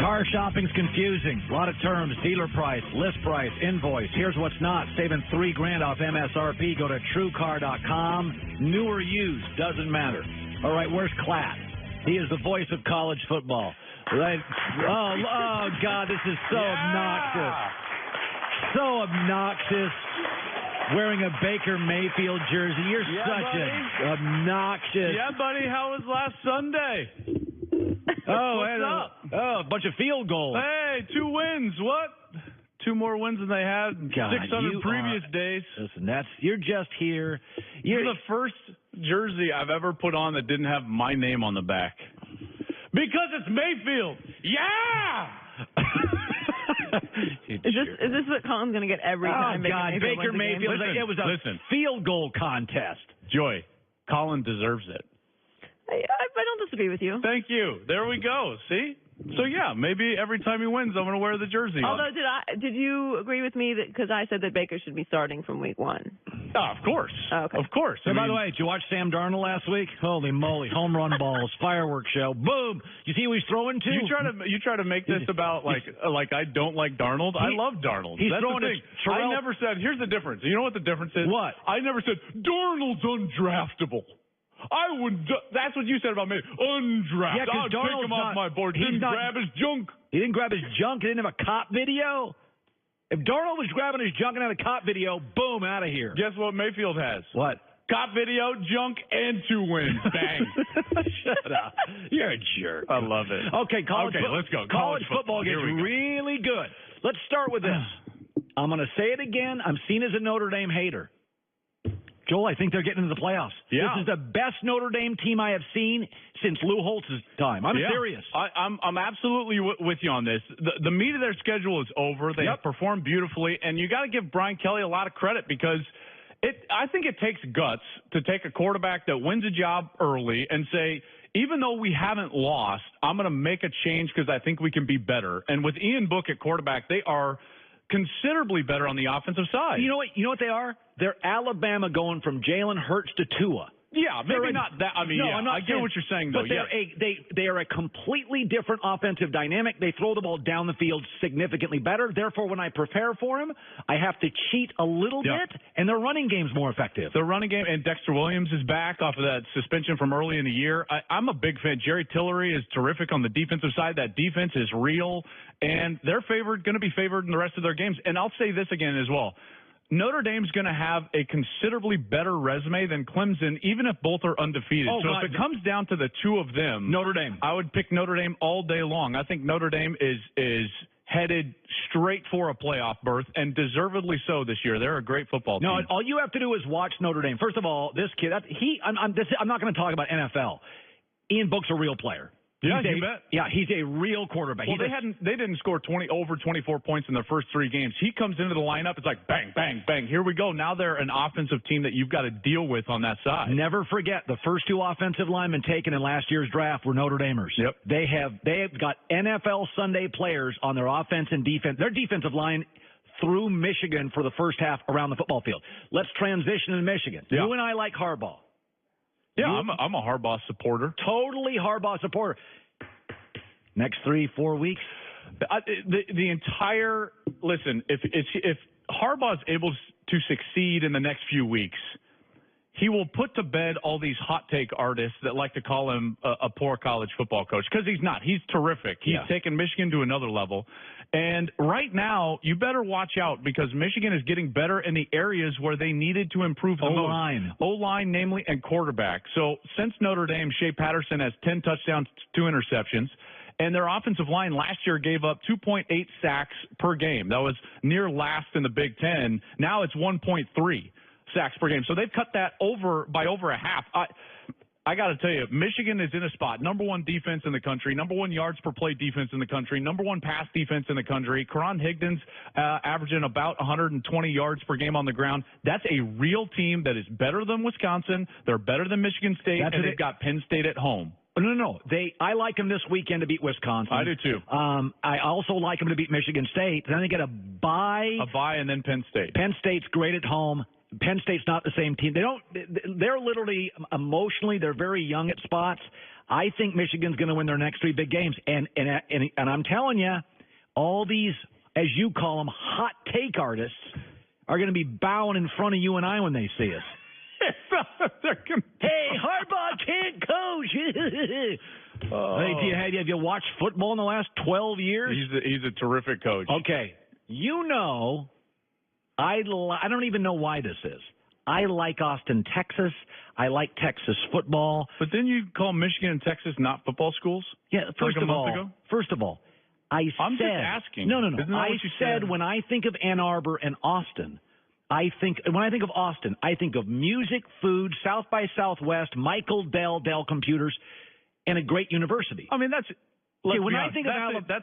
Car shopping's confusing. A lot of terms, dealer price, list price, invoice. Here's what's not. Saving $3,000 off MSRP. Go to TrueCar.com. New or used, doesn't matter. All right, where's Klatt? He is the voice of college football. Right? Oh, God, this is so obnoxious. So obnoxious. Wearing a Baker Mayfield jersey. You're such an obnoxious. Yeah, buddy. How was last Sunday? A bunch of field goals. Hey, 2 wins. What? 2 more wins than they had in 600 previous days. Listen, you're just here. You're the first jersey I've ever put on that didn't have my name on the back. Because it's Mayfield. Yeah! Is this what Colin's going to get every time? Baker Mayfield. It was a field goal contest. Joy, Colin deserves it. I don't disagree with you. Thank you. There we go. See? So, yeah, maybe every time he wins, I'm going to wear the jersey. Although, did you agree with me that because I said that Baker should be starting from week 1? Oh, of course. Oh, okay. Of course. By the way, did you watch Sam Darnold last week? Holy moly. Home run balls, fireworks show. Boom. You see who he's throwing to? You try to make this about like I don't like Darnold. I love Darnold. He's That's throwing the thing. I never said, here's the difference. You know what the difference is? What? I never said, Darnold's undraftable. That's what you said about me. Undraftable. Yeah, I'll take him off my board. Didn't grab his junk. He didn't grab his junk. He didn't have a cop video. If Darnold was grabbing his junk and had a cop video, boom, out of here. Guess what Mayfield has? What? Cop video, junk, and 2 wins. Bang. Shut up. You're a jerk. I love it. Okay, let's go. College football gets really good. Let's start with this. I'm going to say it again. I'm seen as a Notre Dame hater. Joel, I think they're getting into the playoffs. Yeah. This is the best Notre Dame team I have seen since Lou Holtz's time. I'm serious. I'm absolutely with you on this. The meat of their schedule is over. They have performed beautifully, and you got to give Brian Kelly a lot of credit because I think it takes guts to take a quarterback that wins a job early and say, even though we haven't lost, I'm going to make a change because I think we can be better. And with Ian Book at quarterback, they are considerably better on the offensive side. You know what they are? They're Alabama going from Jalen Hurts to Tua. Yeah, maybe not that. I mean, no, I get what you're saying, though. But they are a completely different offensive dynamic. They throw the ball down the field significantly better. Therefore, when I prepare for him, I have to cheat a little bit, and their running game's more effective. The running game, and Dexter Williams is back off of that suspension from early in the year. I'm a big fan. Jerry Tillery is terrific on the defensive side. That defense is real, and they're going to be favored in the rest of their games. And I'll say this again as well. Notre Dame's going to have a considerably better resume than Clemson, even if both are undefeated. If it comes down to the 2 of them, Notre Dame, I would pick Notre Dame all day long. I think Notre Dame is headed straight for a playoff berth, and deservedly so this year. They're a great football team. No, all you have to do is watch Notre Dame. First of all, this kid, I'm not going to talk about NFL. Ian Book's a real player. Yeah, you bet. Yeah, he's a real quarterback. Well, they didn't score over 24 points in their first 3 games. He comes into the lineup, it's like bang, bang, bang. Here we go. Now they're an offensive team that you've got to deal with on that side. Never forget the first 2 offensive linemen taken in last year's draft were Notre Damers. Yep. They have got NFL Sunday players on their offense and defense. Their defensive line through Michigan for the first half around the football field. Let's transition to Michigan. Yeah. You and I like Harbaugh. Yeah, I'm a Harbaugh supporter. Totally Harbaugh supporter. Next 3-4 weeks, the entire listen. If Harbaugh's able to succeed in the next few weeks, he will put to bed all these hot take artists that like to call him a poor college football coach, because he's not. He's terrific. He's taken Michigan to another level. And right now, you better watch out because Michigan is getting better in the areas where they needed to improve the most. O-line, namely, and quarterback. So since Notre Dame, Shea Patterson has 10 touchdowns, 2 interceptions. And their offensive line last year gave up 2.8 sacks per game. That was near last in the Big Ten. Now it's 1.3 sacks per game. So they've cut that by over a half. I got to tell you, Michigan is in a spot. Number 1 defense in the country, number 1 yards per play defense in the country, number 1 pass defense in the country. Karan Higdon's averaging about 120 yards per game on the ground. That's a real team that is better than Wisconsin. They're better than Michigan State, and they've got Penn State at home. No. I like them this weekend to beat Wisconsin. I do too. I also like them to beat Michigan State. Then they get a bye. A bye and then Penn State. Penn State's great at home. Penn State's not the same team. They're literally emotionally, they're very young at spots. I think Michigan's going to win their next 3 big games. And I'm telling you, all these, as you call them, hot take artists are going to be bowing in front of you and I when they see us. Hey, Harbaugh can't coach. Hey, have you watched football in the last 12 years? He's a terrific coach. Okay. You know, I don't even know why this is. I like Austin, Texas. I like Texas football. But then you call Michigan and Texas not football schools? Yeah, first of all, I'm just asking. No. Isn't that I what you said when I think of Ann Arbor and Austin, when I think of Austin, I think of music, food, South by Southwest, Michael Dell Computers, and a great university. I mean, that's a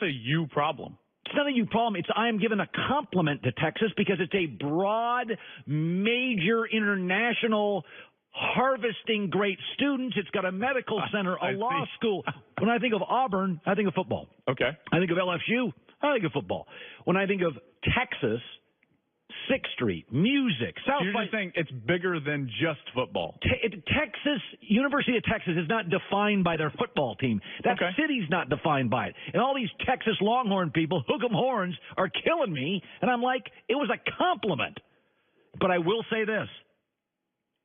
you problem. It's not a you problem. I am giving a compliment to Texas because it's a broad, major, international, harvesting great students. It's got a medical center, a law school. When I think of Auburn, I think of football. Okay. I think of LSU, I think of football. When I think of Texas, 6th Street, music, South. You're just saying it's bigger than just football. University of Texas is not defined by their football team. That city's not defined by it. And all these Texas Longhorn people, hook 'em horns, are killing me. And I'm like, it was a compliment. But I will say this.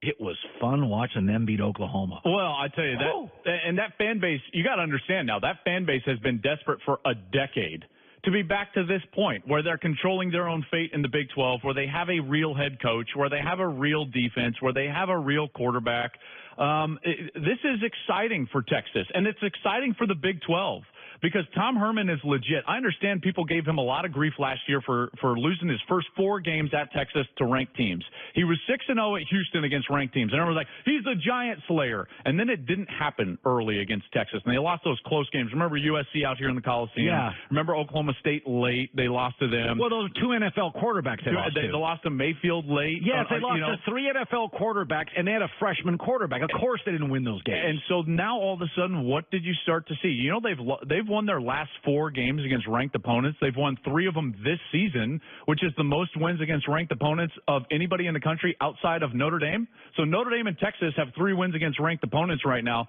It was fun watching them beat Oklahoma. Well, I tell you that, and that fan base, you got to understand now, that fan base has been desperate for a decade to be back to this point where they're controlling their own fate in the Big 12, where they have a real head coach, where they have a real defense, where they have a real quarterback. This is exciting for Texas, and it's exciting for the Big 12 because Tom Herman is legit. I understand people gave him a lot of grief last year for losing his first 4 games at Texas to ranked teams. He was 6-0 at Houston against ranked teams, and everyone was like, he's the giant slayer. And then it didn't happen early against Texas, and they lost those close games. Remember USC out here in the Coliseum? Yeah. Remember Oklahoma State late? They lost to them. Well, those 2 NFL quarterbacks they lost to Mayfield late. Yes, they lost to 3 NFL quarterbacks, and they had a freshman quarterback. Of course they didn't win those games. And so now all of a sudden, what did you start to see? You know, they've won their last 4 games against ranked opponents. They've won 3 of them this season, which is the most wins against ranked opponents of anybody in the country outside of Notre Dame. So Notre Dame and Texas have 3 wins against ranked opponents right now.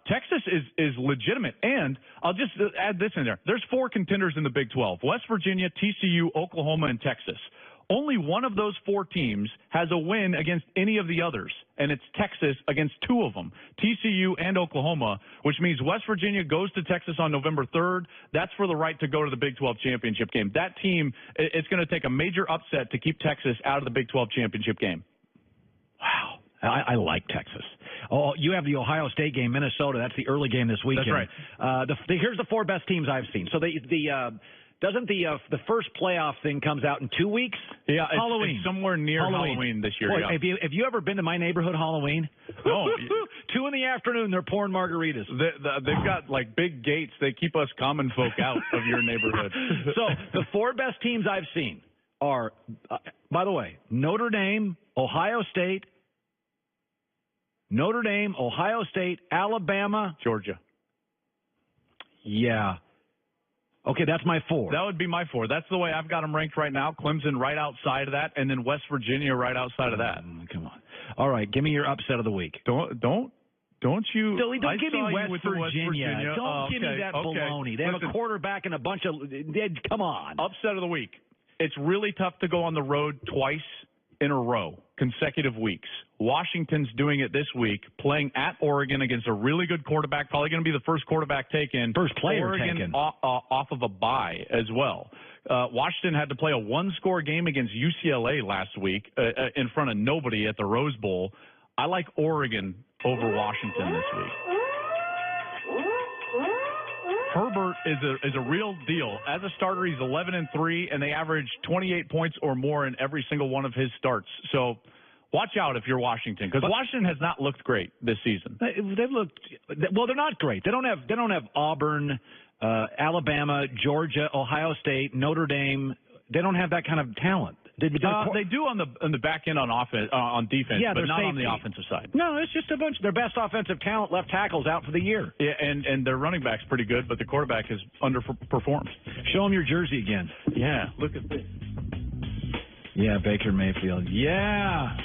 Texas is legitimate. And I'll just add this in there. There's 4 contenders in the Big 12, West Virginia, TCU, Oklahoma, and Texas. Only one of those 4 teams has a win against any of the others, and it's Texas against 2 of them, TCU and Oklahoma, which means West Virginia goes to Texas on November 3rd. That's for the right to go to the Big 12 championship game. That team, it's going to take a major upset to keep Texas out of the Big 12 championship game. Wow. I like Texas. Oh, you have the Ohio State game, Minnesota. That's the early game this weekend. That's right. Here's the 4 best teams I've seen. So doesn't the first playoff thing comes out in 2 weeks? Yeah, Halloween. It's somewhere near Halloween this year. Boy, yeah. Have you ever been to my neighborhood Halloween? No. 2 in the afternoon, they're pouring margaritas. They've got like big gates. They keep us common folk out of your neighborhood. So the 4 best teams I've seen are, by the way, Notre Dame, Ohio State, Alabama, Georgia. Yeah. Okay, that's my 4. That would be my 4. That's the way I've got them ranked right now. Clemson right outside of that, and then West Virginia right outside of that. Come on. All right, give me your upset of the week. Don't you? Billy, don't give me West Virginia. Don't give me that baloney. They have a quarterback and a bunch of – come on. Upset of the week. It's really tough to go on the road twice in a row, consecutive weeks. Washington's doing it this week, playing at Oregon against a really good quarterback, probably going to be the first quarterback taken. First player Oregon taken. Off of a bye as well. Washington had to play a 1-score game against UCLA last week in front of nobody at the Rose Bowl. I like Oregon over Washington this week. Herbert is a real deal. As a starter, he's 11-3, and they average 28 points or more in every single one of his starts. So watch out if you're Washington, because Washington has not looked great this season. They've looked well. They're not great. They don't have Auburn, Alabama, Georgia, Ohio State, Notre Dame. They don't have that kind of talent. They do on the back end on defense, yeah, but not safety. on the offensive side. No, it's just a bunch. Their best offensive talent, left tackles, out for the year. Yeah, and their running back's pretty good, but the quarterback has underperformed. Show them your jersey again. Yeah, look at this. Yeah, Baker Mayfield. Yeah.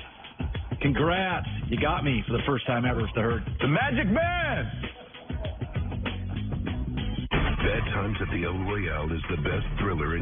Congrats. You got me for the first time ever with the herd. The Magic Man. Bad Times at the El Royale is the best thriller in